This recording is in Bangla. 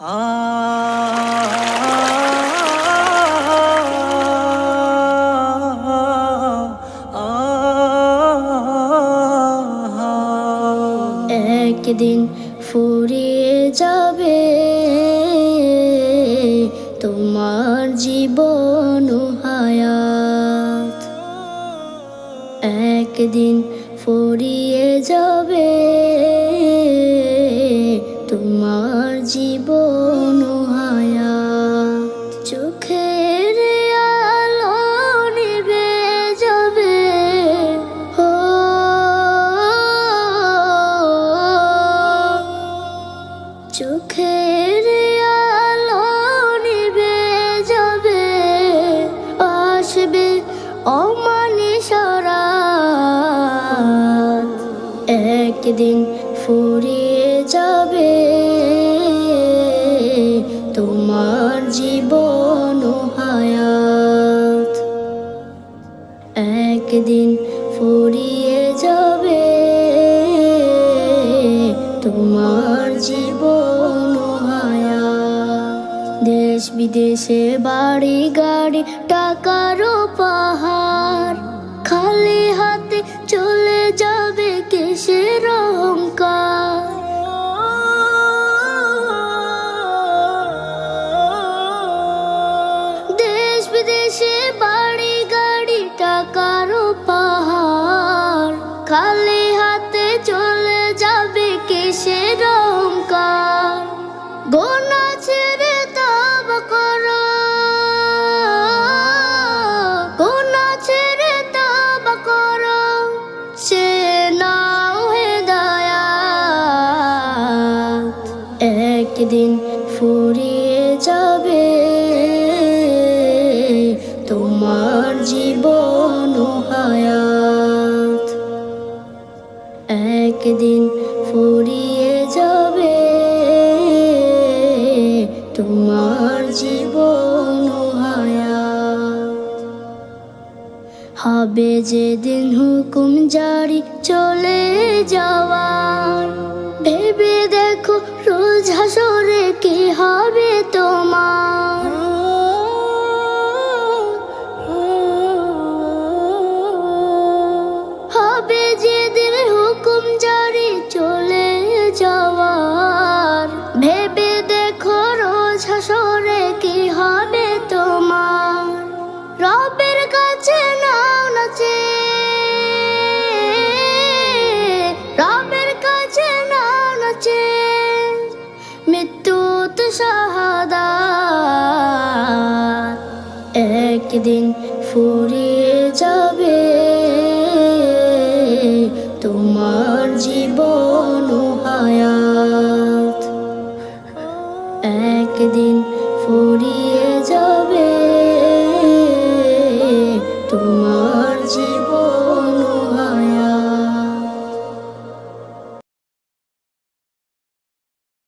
একদিন ফুরিয়ে যাবে তোমার জীবন হায়াত, একদিন ফুরিয়ে যাবে তোমার জীবন হায়াত। চোখের আলো নিভে যাবে, হো চোখের আলো নিভে যাবে, আসবে অমানিসা রাত। একদিন ফুরিয়ে যাবে তোমার জীবন হায়াত, একদিন ফুরিয়ে যাবে তোমার জীবন হায়াত। দেশ বিদেশে বাড়ি গাড়ি টাকারও পাহাড়, খালি হাতে চলে যাবে কিসের অহংকার। দেশ বিদেশে বাড়ি গাড়ি টাকারও পাহাড়, খালি হাতে চলে যাবে কিসের অহংকার। গোনা ছেড়ে তওবা করো, গোনা ছেড়ে তওবা করো, সে নাও হেদায়াত। একদিন ফুরিয়ে যাবে তোমার জীবন হায়াত, একদিন ফুরিয়ে যাবে তোমার জীবন হায়াত। হবে যেদিন হুকুম জারি চলে যাওয়ার, ভেবে দেখো রোজ হাসরে কি হবে তোমার। হবে যেদিন হুকুম জারি চলে যাওয়ার, ভেবে দেখো রোজ হাসরে কি হবে তোমার। রবের কাছে নাও নাচে, রবের কাছে নাও নাচে, মৃত্যু তো শাহাদাত। একদিন ফুরিয়ে যাবে তোমার জীবন হায়াত, একদিন ফুরিয়ে যাবে তোমার জীবন।